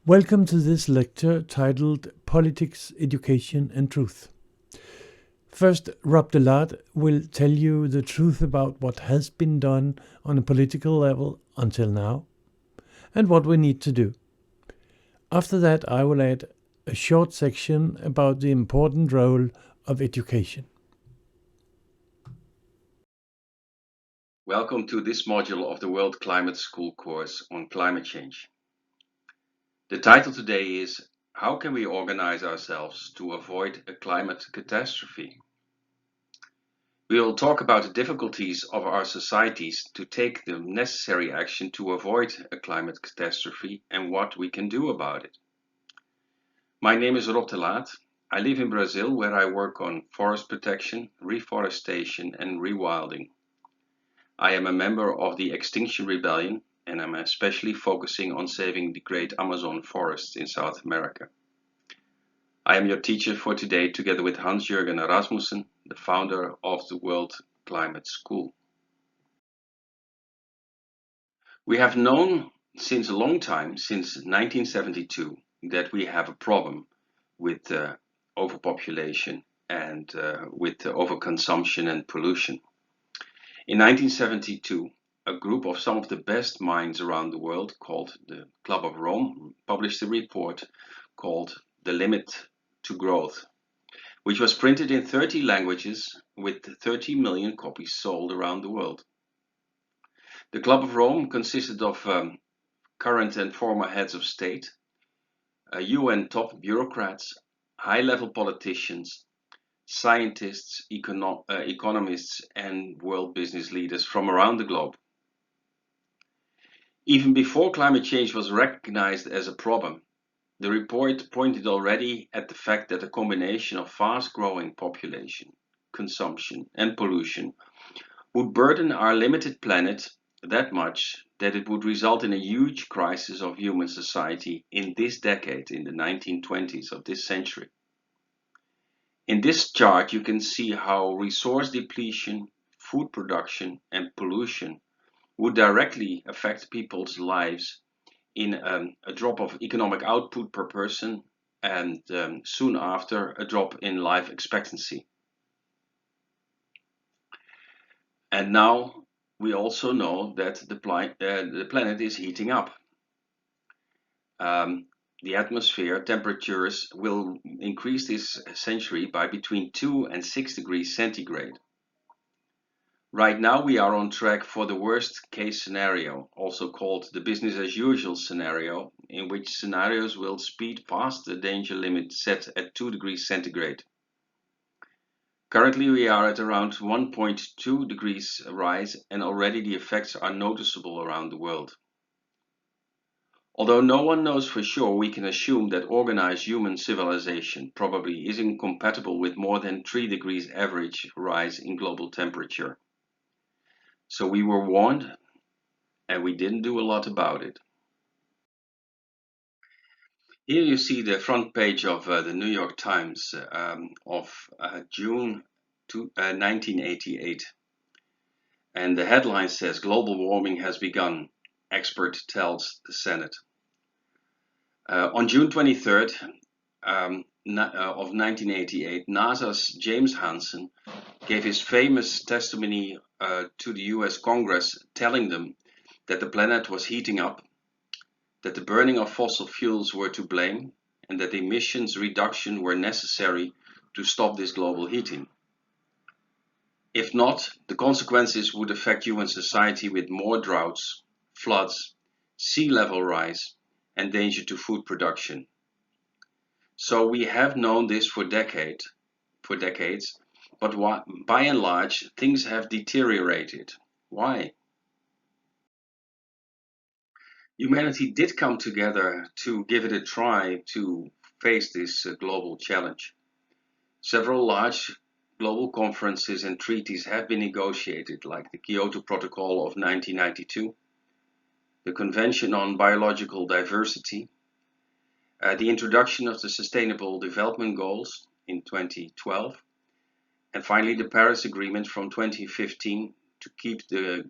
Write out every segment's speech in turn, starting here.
Welcome to this lecture titled Politics, Education and Truth. First, Rob Delard will tell you the truth about what has been done on a political level until now and what we need to do. After that, I will add a short section about the important role of education. Welcome to this module of the World Climate School course on climate change. The title today is How can we organize ourselves to avoid a climate catastrophe? We will talk about the difficulties of our societies to take the necessary action to avoid a climate catastrophe and what we can do about it. My name is Rob Delard. I live in Brazil, where I work on forest protection, reforestation and rewilding. I am a member of the Extinction Rebellion, and I'm especially focusing on saving the great Amazon forests in South America. I am your teacher for today, together with Hans-Jürgen Rasmussen, the founder of the World Climate School. We have known since a long time, since 1972, that we have a problem with overpopulation and with overconsumption and pollution. In 1972, a group of some of the best minds around the world, called the Club of Rome, published a report called The Limit to Growth, which was printed in 30 languages with 30 million copies sold around the world. The Club of Rome consisted of current and former heads of state, UN top bureaucrats, high-level politicians, scientists, economists and world business leaders from around the globe. Even before climate change was recognized as a problem, the report pointed already at the fact that a combination of fast-growing population, consumption and pollution would burden our limited planet that much that it would result in a huge crisis of human society in this decade, in the 1920s of this century. In this chart, you can see how resource depletion, food production, and pollution would directly affect people's lives in a drop of economic output per person and soon after a drop in life expectancy. And now we also know that the planet is heating up. The atmosphere temperatures will increase this century by between 2 and 6 degrees centigrade. Right now we are on track for the worst case scenario, also called the business as usual scenario, in which scenarios will speed past the danger limit set at 2 degrees centigrade. Currently we are at around 1.2 degrees rise, and already the effects are noticeable around the world. Although no one knows for sure, we can assume that organized human civilization probably is incompatible with more than 3 degrees average rise in global temperature. So we were warned, and we didn't do a lot about it. Here you see the front page of the New York Times of June 1988. And the headline says, "Global warming has begun, expert tells the Senate." On June 23rd of 1988, NASA's James Hansen gave his famous testimony to the US Congress, telling them that the planet was heating up, that the burning of fossil fuels were to blame, and that emissions reduction were necessary to stop this global heating. If not, the consequences would affect human society with more droughts, floods, sea level rise, and danger to food production. So we have known this for decades, but by and large, things have deteriorated. Why? Humanity did come together to give it a try to face this global challenge. Several large global conferences and treaties have been negotiated, like the Kyoto Protocol of 1992, the Convention on Biological Diversity, the introduction of the Sustainable Development Goals in 2012, and finally the Paris Agreement from 2015 to keep the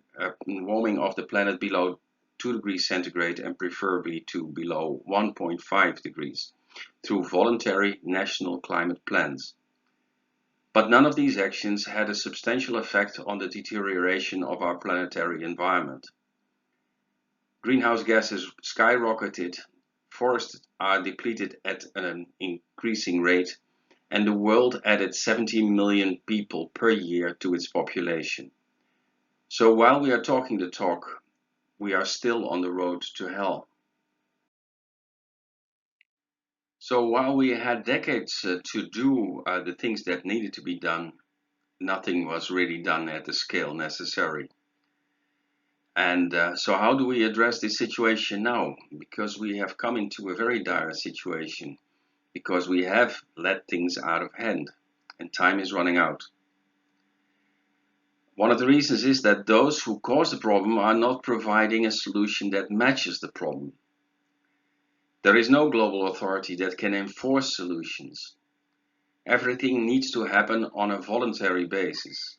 warming of the planet below 2 degrees centigrade and preferably to below 1.5 degrees through voluntary national climate plans. But none of these actions had a substantial effect on the deterioration of our planetary environment. Greenhouse gases skyrocketed, forests are depleted at an increasing rate, and the world added 70 million people per year to its population. So while we are talking the talk, we are still on the road to hell. So while we had decades to do the things that needed to be done, nothing was really done at the scale necessary. And so how do we address this situation now? Because we have come into a very dire situation, because we have let things out of hand and time is running out. One of the reasons is that those who cause the problem are not providing a solution that matches the problem. There is no global authority that can enforce solutions. Everything needs to happen on a voluntary basis.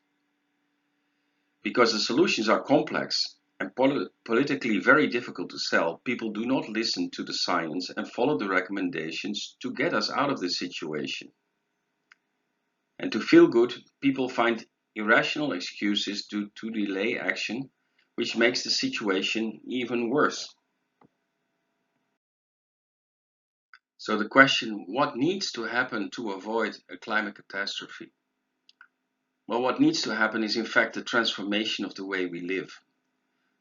Because the solutions are complex and politically very difficult to sell, people do not listen to the science and follow the recommendations to get us out of this situation. And to feel good, people find irrational excuses to delay action, which makes the situation even worse. So the question, what needs to happen to avoid a climate catastrophe? Well, what needs to happen is in fact a transformation of the way we live,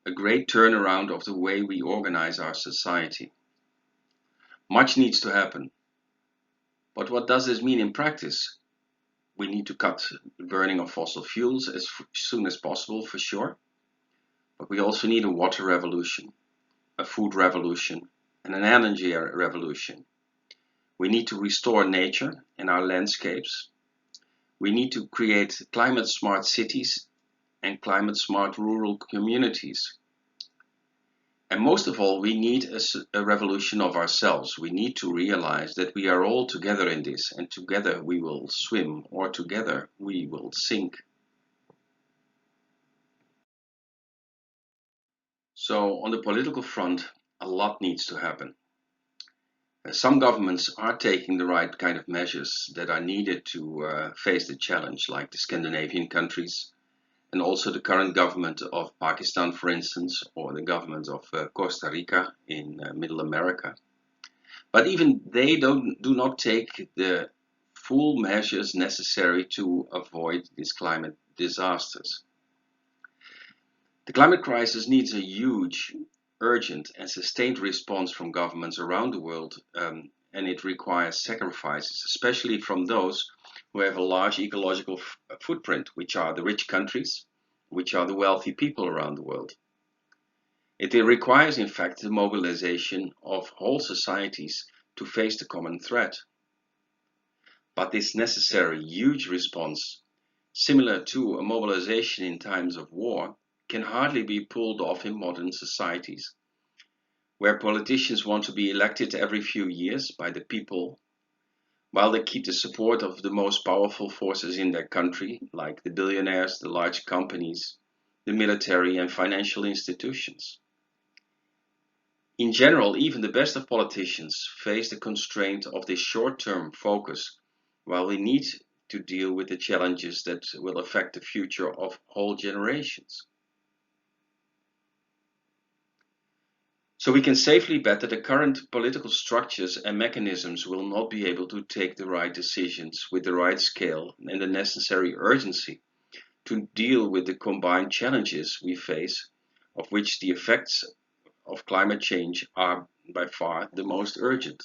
a great turnaround of the way we organize our society. Much needs to happen. But what does this mean in practice? We need to cut the burning of fossil fuels as soon as possible, for sure. But we also need a water revolution, a food revolution, and an energy revolution. We need to restore nature and our landscapes. We need to create climate smart cities and climate smart rural communities. And most of all, we need a revolution of ourselves. We need to realize that we are all together in this, and together we will swim, or together we will sink. So on the political front, a lot needs to happen. Some governments are taking the right kind of measures that are needed to face the challenge, like the Scandinavian countries, and also the current government of Pakistan, for instance, or the government of Costa Rica in Middle America. But even they do not take the full measures necessary to avoid these climate disasters. The climate crisis needs a huge, urgent and sustained response from governments around the world, and it requires sacrifices, especially from those who have a large ecological footprint, which are the rich countries, which are the wealthy people around the world. It requires, in fact, the mobilization of whole societies to face the common threat. But this necessary huge response, similar to a mobilization in times of war, can hardly be pulled off in modern societies, where politicians want to be elected every few years by the people, while they keep the support of the most powerful forces in their country, like the billionaires, the large companies, the military and financial institutions. In general, even the best of politicians face the constraint of this short-term focus, while we need to deal with the challenges that will affect the future of whole generations. So we can safely bet that the current political structures and mechanisms will not be able to take the right decisions with the right scale and the necessary urgency to deal with the combined challenges we face, of which the effects of climate change are by far the most urgent.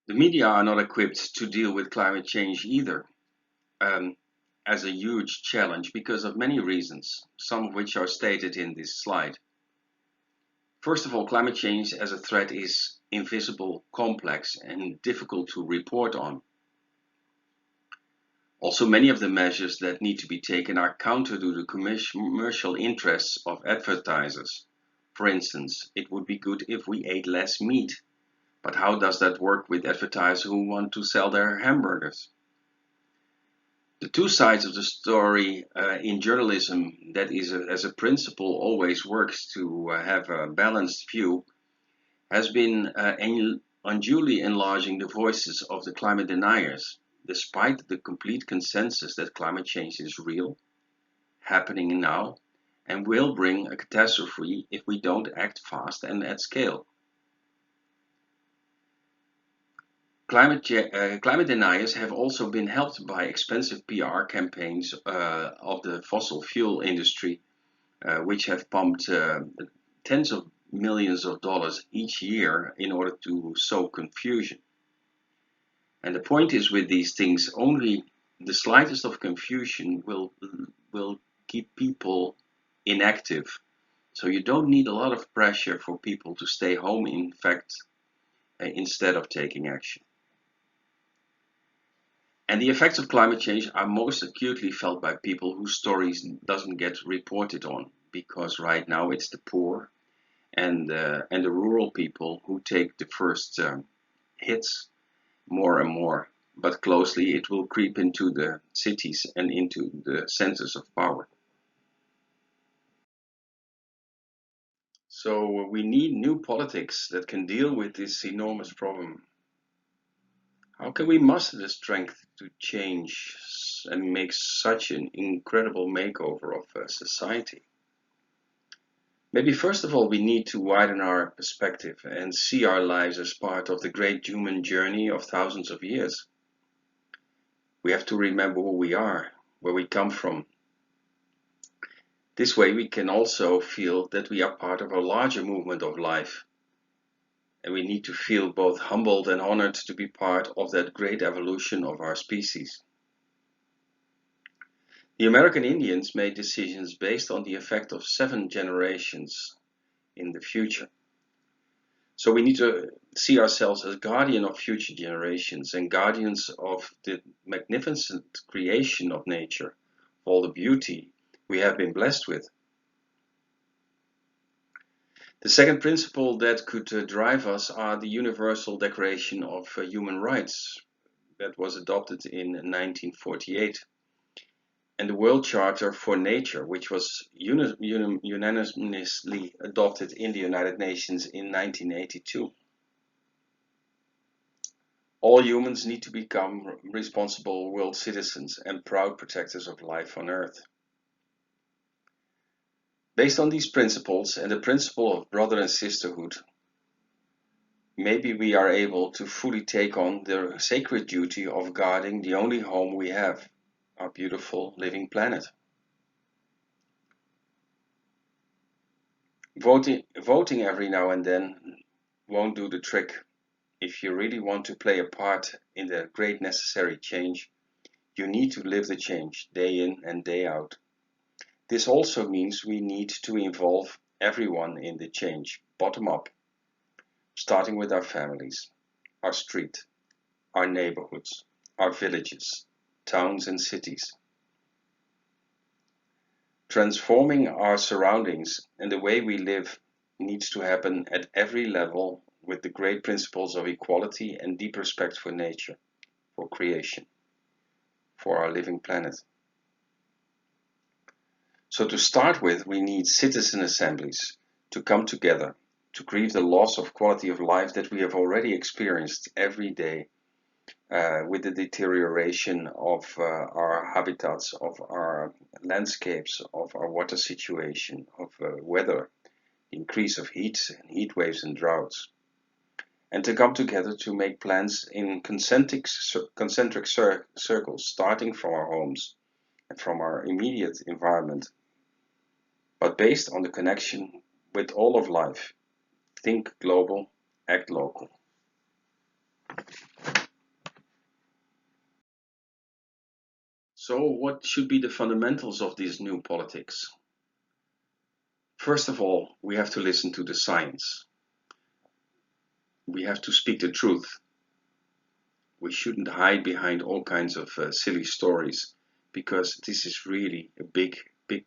The media are not equipped to deal with climate change either. As a huge challenge because of many reasons, some of which are stated in this slide. First of all, climate change as a threat is invisible, complex, and difficult to report on. Also, many of the measures that need to be taken are counter to the commercial interests of advertisers. For instance, it would be good if we ate less meat, but how does that work with advertisers who want to sell their hamburgers? The two sides of the story in journalism that is, as a principle, always works to have a balanced view has been unduly enlarging the voices of the climate deniers, despite the complete consensus that climate change is real, happening now, and will bring a catastrophe if we don't act fast and at scale. Climate deniers have also been helped by expensive PR campaigns of the fossil fuel industry, which have pumped tens of millions of dollars each year in order to sow confusion. And the point is, with these things, only the slightest of confusion will keep people inactive. So you don't need a lot of pressure for people to stay home, in fact, instead of taking action. And the effects of climate change are most acutely felt by people whose stories doesn't get reported on, because right now it's the poor and the rural people who take the first hits more and more. But closely it will creep into the cities and into the centers of power. So we need new politics that can deal with this enormous problem. How can we muster the strength to change and make such an incredible makeover of society? Maybe first of all, we need to widen our perspective and see our lives as part of the great human journey of thousands of years. We have to remember who we are, where we come from. This way we can also feel that we are part of a larger movement of life. And we need to feel both humbled and honored to be part of that great evolution of our species. The American Indians made decisions based on the effect of 7 generations in the future. So we need to see ourselves as guardian of future generations and guardians of the magnificent creation of nature, all the beauty we have been blessed with. The second principle that could drive us are the Universal Declaration of Human Rights that was adopted in 1948, and the World Charter for Nature, which was unanimously adopted in the United Nations in 1982. All humans need to become responsible world citizens and proud protectors of life on Earth. Based on these principles and the principle of brother and sisterhood, maybe we are able to fully take on the sacred duty of guarding the only home we have, our beautiful living planet. Voting every now and then won't do the trick. If you really want to play a part in the great necessary change, you need to live the change day in and day out. This also means we need to involve everyone in the change, bottom up, starting with our families, our street, our neighborhoods, our villages, towns and cities. Transforming our surroundings and the way we live needs to happen at every level with the great principles of equality and deep respect for nature, for creation, for our living planet. So to start with, we need citizen assemblies to come together to grieve the loss of quality of life that we have already experienced every day with the deterioration of our habitats, of our landscapes, of our water situation, of weather, increase of heat waves and droughts. And to come together to make plans in concentric circles, starting from our homes and from our immediate environment, but based on the connection with all of life. Think global, act local. So what should be the fundamentals of this new politics? First of all, we have to listen to the science. We have to speak the truth. We shouldn't hide behind all kinds of silly stories, because this is really a big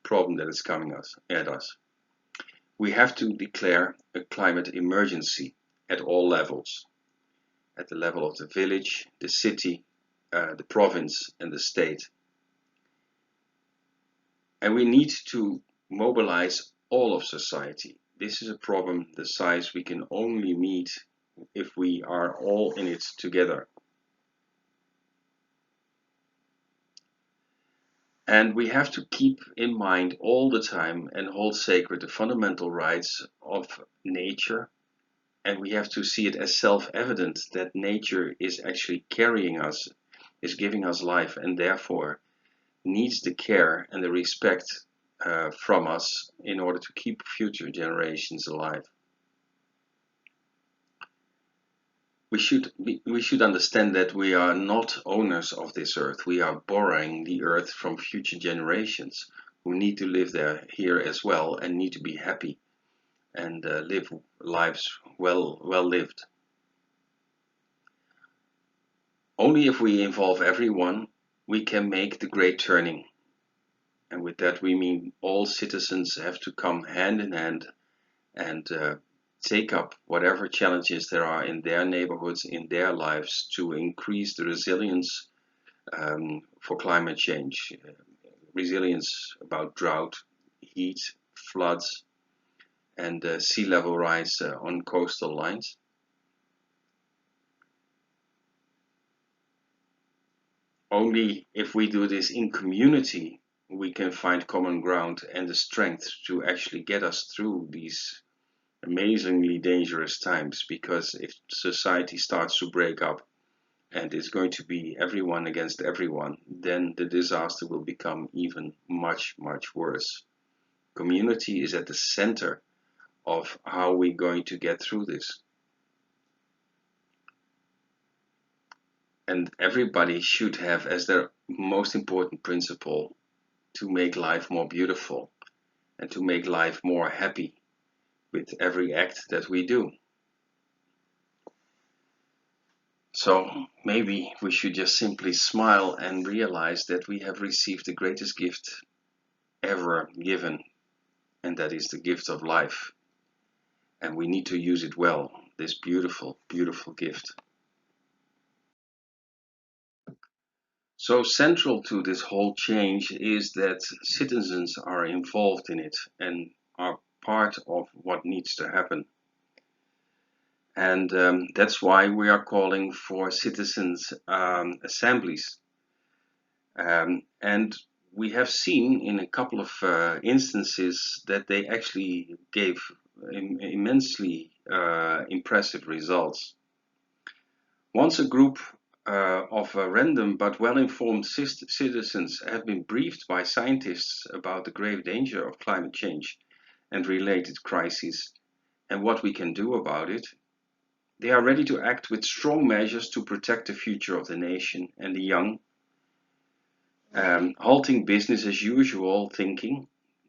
problem that is coming at us. We have to declare a climate emergency at all levels. At the level of the village, the city, the province and the state. And we need to mobilize all of society. This is a problem the size we can only meet if we are all in it together. And we have to keep in mind all the time and hold sacred the fundamental rights of nature. And we have to see it as self-evident that nature is actually carrying us, is giving us life, and therefore needs the care and the respect from us in order to keep future generations alive. We should understand that we are not owners of this earth. We are borrowing the earth from future generations who need to live there here as well and need to be happy and live lives well lived. Only if we involve everyone, we can make the great turning. And with that we mean all citizens have to come hand in hand and take up whatever challenges there are in their neighborhoods, in their lives, to increase the resilience for climate change, resilience about drought, heat, floods, and sea level rise on coastal lines. Only if we do this in community, we can find common ground and the strength to actually get us through these amazingly dangerous times. Because if society starts to break up and it's going to be everyone against everyone, then the disaster will become even much worse. Community is at the center of how we're going to get through this. And everybody should have as their most important principle to make life more beautiful and to make life more happy with every act that we do. So maybe we should just simply smile and realize that we have received the greatest gift ever given, and that is the gift of life. And we need to use it well, this beautiful gift. So central to this whole change is that citizens are involved in it and are part of what needs to happen. And that's why we are calling for citizens assemblies. And we have seen in a couple of instances that they actually gave immensely impressive results. Once a group of random but well-informed citizens have been briefed by scientists about the grave danger of climate change and related crises and what we can do about it, they are ready to act with strong measures to protect the future of the nation and the young, halting business as usual thinking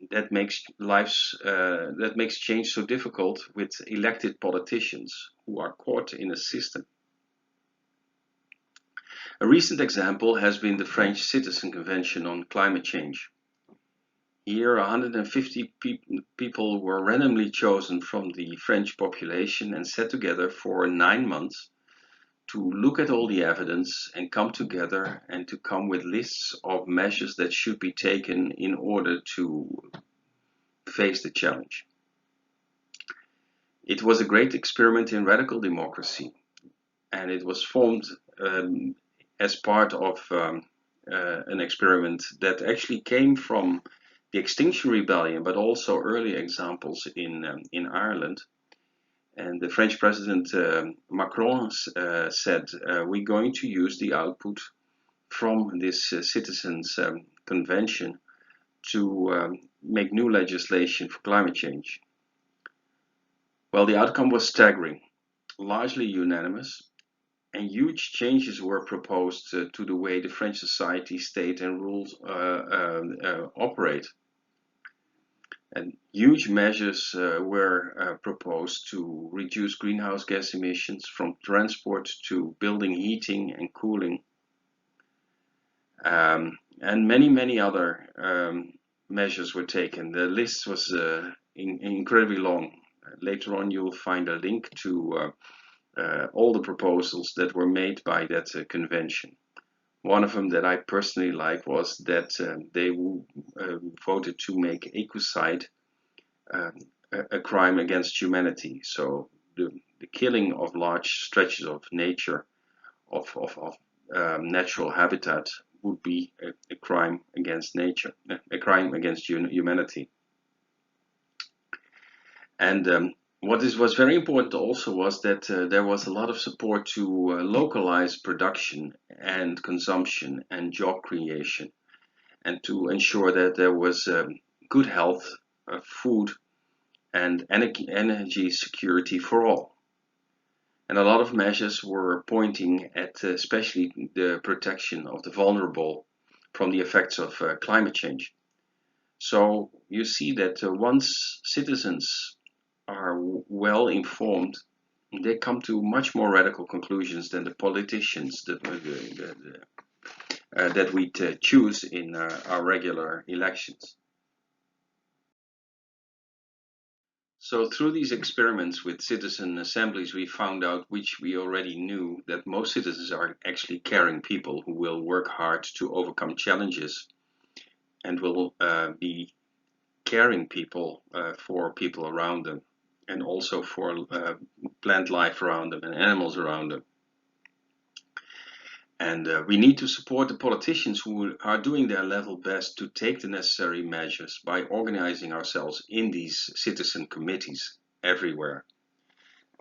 that makes change so difficult with elected politicians who are caught in a system. A recent example has been the French Citizen Convention on Climate Change. Here, 150 people were randomly chosen from the French population and set together for 9 months to look at all the evidence and come together and to come with lists of measures that should be taken in order to face the challenge. It was a great experiment in radical democracy, and it was formed as part of an experiment that actually came from the Extinction Rebellion, but also early examples in Ireland. And the French President Macron said, we're going to use the output from this citizens' convention to make new legislation for climate change. Well, the outcome was staggering, largely unanimous, and huge changes were proposed to the way the French society, state, and rules operate. And huge measures were proposed to reduce greenhouse gas emissions from transport to building heating and cooling, and many other measures were taken. The list was incredibly long. Later on, you will find a link to all the proposals that were made by that convention. One of them that I personally like was that they voted to make ecocide a crime against humanity. So the killing of large stretches of nature, of natural habitat, would be a crime against nature, a crime against humanity. And what was very important also was that there was a lot of support to localize production and consumption and job creation, and to ensure that there was good health, food, and energy security for all. And a lot of measures were pointing at especially the protection of the vulnerable from the effects of climate change. So you see that once citizens are well informed, they come to much more radical conclusions than the politicians that we choose in our regular elections. So through these experiments with citizen assemblies, we found out, which we already knew, that most citizens are actually caring people who will work hard to overcome challenges and will be caring people for people around them, and also for plant life around them and animals around them. And we need to support the politicians who are doing their level best to take the necessary measures by organizing ourselves in these citizen committees everywhere.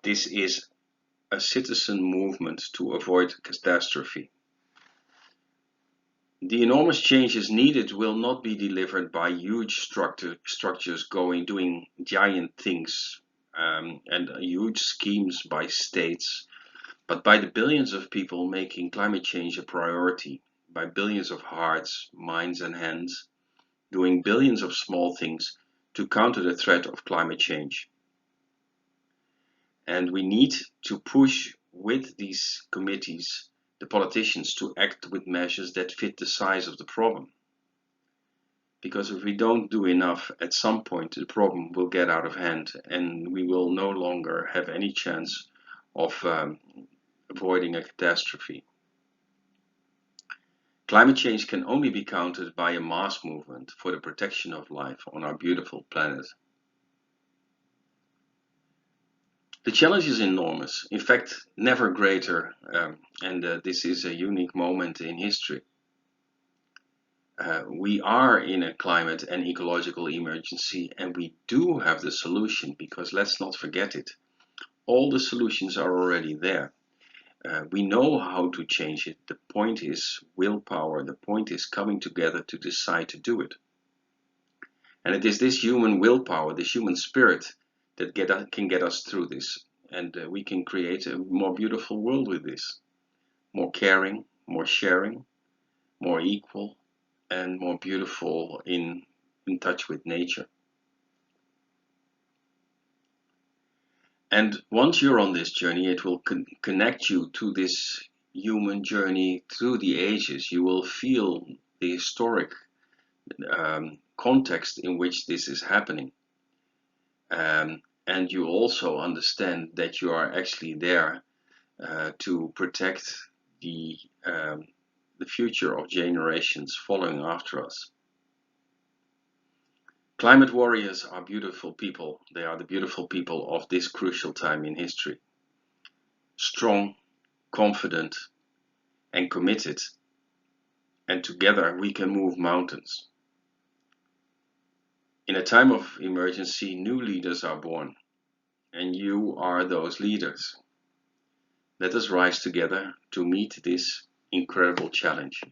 This is a citizen movement to avoid catastrophe. The enormous changes needed will not be delivered by huge structures doing giant things and huge schemes by states, but by the billions of people making climate change a priority, by billions of hearts, minds and hands, doing billions of small things to counter the threat of climate change. And we need to push with these committees the politicians to act with measures that fit the size of the problem. Because if we don't do enough, at some point the problem will get out of hand and we will no longer have any chance of avoiding a catastrophe. Climate change can only be countered by a mass movement for the protection of life on our beautiful planet. The challenge is enormous, in fact, never greater, and this is a unique moment in history. We are in a climate and ecological emergency, and we do have the solution, because let's not forget it. All the solutions are already there. We know how to change it. The point is willpower. The point is coming together to decide to do it. And it is this human willpower, this human spirit, that can get us through this. And we can create a more beautiful world with this. More caring, more sharing, more equal, and more beautiful in touch with nature. And once you're on this journey, it will connect you to this human journey through the ages. You will feel the historic context in which this is happening. And you also understand that you are actually there to protect the future of generations following after us. Climate warriors are beautiful people. They are the beautiful people of this crucial time in history. Strong, confident, and committed. And together we can move mountains. In a time of emergency, new leaders are born. And you are those leaders. Let us rise together to meet this incredible challenge.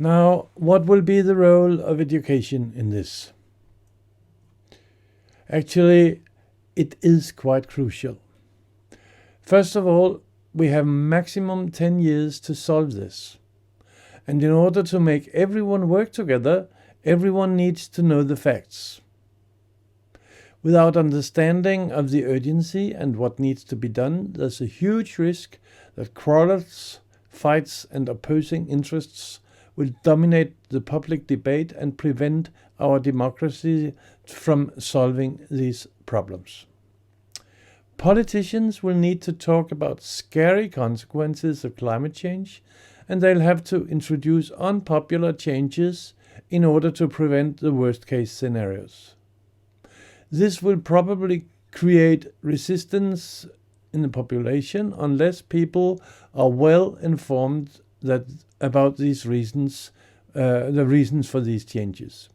Now, what will be the role of education in this? Actually, it is quite crucial. First of all, we have maximum 10 years to solve this. And in order to make everyone work together, everyone needs to know the facts. Without understanding of the urgency and what needs to be done, there's a huge risk that quarrels, fights, and opposing interests will dominate the public debate and prevent our democracy from solving these problems. Politicians will need to talk about scary consequences of climate change, and they'll have to introduce unpopular changes in order to prevent the worst-case scenarios. This will probably create resistance in the population unless people are well informed about these reasons, the reasons for these changes.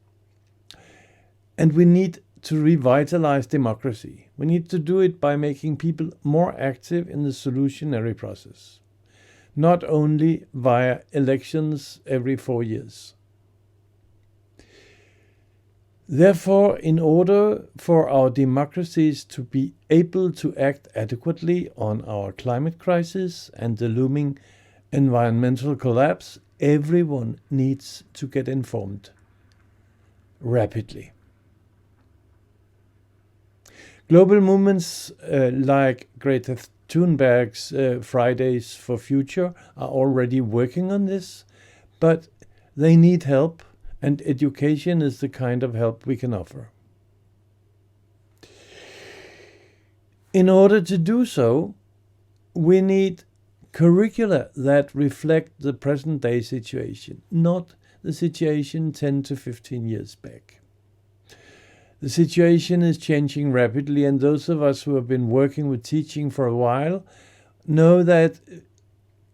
And we need to revitalize democracy. We need to do it by making people more active in the solutionary process, not only via elections every 4 years. Therefore, in order for our democracies to be able to act adequately on our climate crisis and the looming environmental collapse, everyone needs to get informed rapidly. Global movements like Greta Thunberg's Fridays for Future are already working on this, but they need help, and education is the kind of help we can offer. In order to do so, we need curricula that reflect the present-day situation, not the situation 10 to 15 years back. The situation is changing rapidly, and those of us who have been working with teaching for a while know that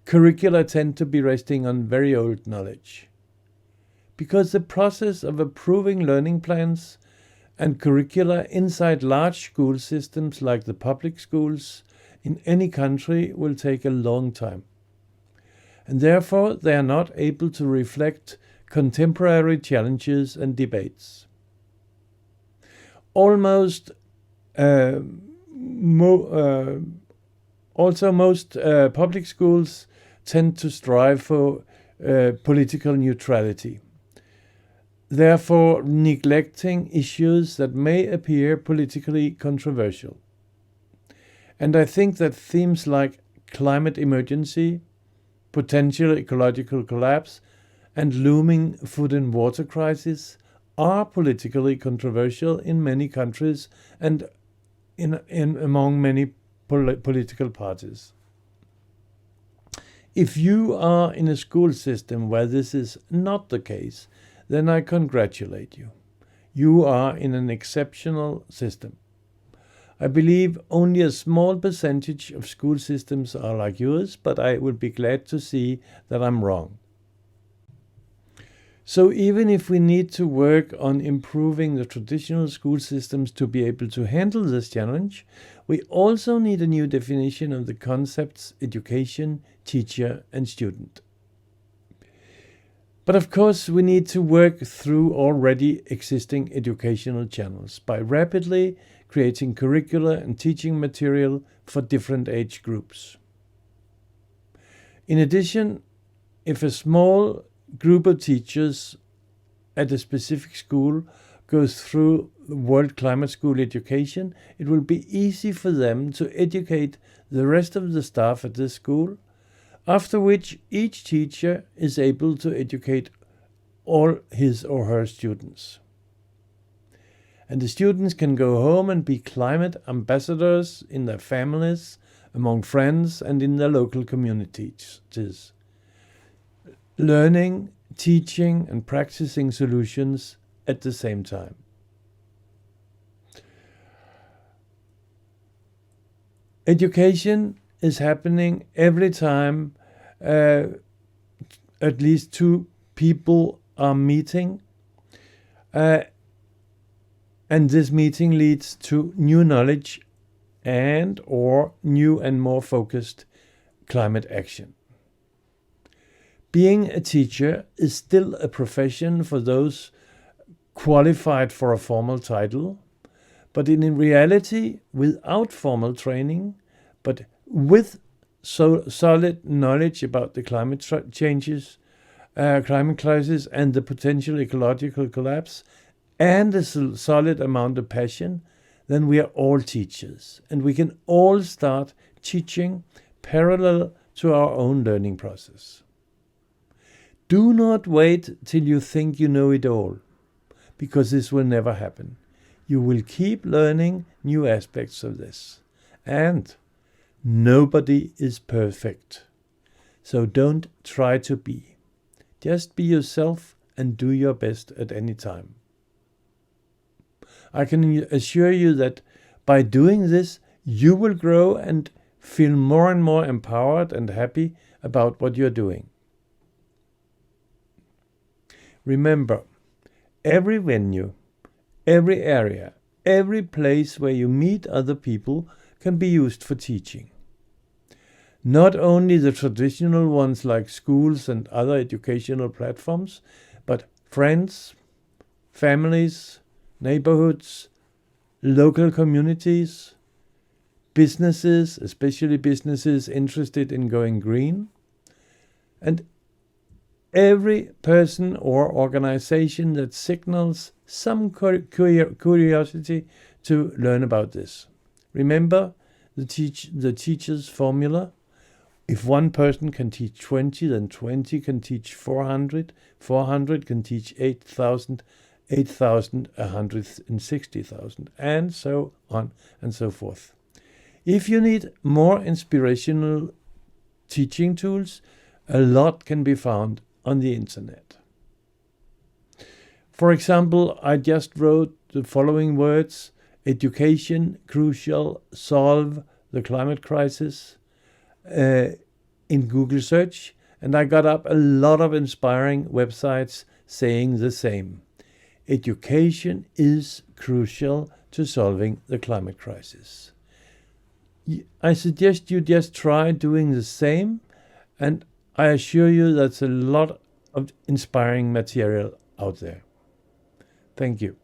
curricula tend to be resting on very old knowledge. Because the process of approving learning plans and curricula inside large school systems like the public schools in any country will take a long time. And therefore they are not able to reflect contemporary challenges and debates. Also, most public schools tend to strive for political neutrality, therefore neglecting issues that may appear politically controversial. And I think that themes like climate emergency, potential ecological collapse, and looming food and water crisis are politically controversial in many countries and among many political parties. If you are in a school system where this is not the case, then I congratulate you. You are in an exceptional system. I believe only a small percentage of school systems are like yours, but I would be glad to see that I'm wrong. So even if we need to work on improving the traditional school systems to be able to handle this challenge, we also need a new definition of the concepts education, teacher, and student. But of course, we need to work through already existing educational channels by rapidly creating curricula and teaching material for different age groups. In addition, if a small group of teachers at a specific school goes through World Climate School education, it will be easy for them to educate the rest of the staff at this school, after which each teacher is able to educate all his or her students. And the students can go home and be climate ambassadors in their families, among friends, and in their local communities, learning, teaching, and practicing solutions at the same time. Education is happening every time at least two people are meeting, and this meeting leads to new knowledge and or new and more focused climate action. Being a teacher is still a profession for those qualified for a formal title, but in reality, without formal training, but with solid knowledge about the climate changes, climate crisis, and the potential ecological collapse, and a solid amount of passion, then we are all teachers, and we can all start teaching parallel to our own learning process. Do not wait till you think you know it all, because this will never happen. You will keep learning new aspects of this. And nobody is perfect. So don't try to be. Just be yourself and do your best at any time. I can assure you that by doing this, you will grow and feel more and more empowered and happy about what you're doing. Remember, every venue, every area, every place where you meet other people can be used for teaching. Not only the traditional ones like schools and other educational platforms, but friends, families, neighborhoods, local communities, businesses, especially businesses interested in going green, and every person or organization that signals some curiosity to learn about this. Remember the teacher's formula. If one person can teach 20, then 20 can teach 400, 400 can teach 8,000, 8,000, 160,000, and so on and so forth. If you need more inspirational teaching tools, a lot can be found on the internet. For example, I just wrote the following words: education crucial, solve the climate crisis, in Google search, and I got up a lot of inspiring websites saying the same. Education is crucial to solving the climate crisis. I suggest you just try doing the same, and I assure you that's a lot of inspiring material out there. Thank you.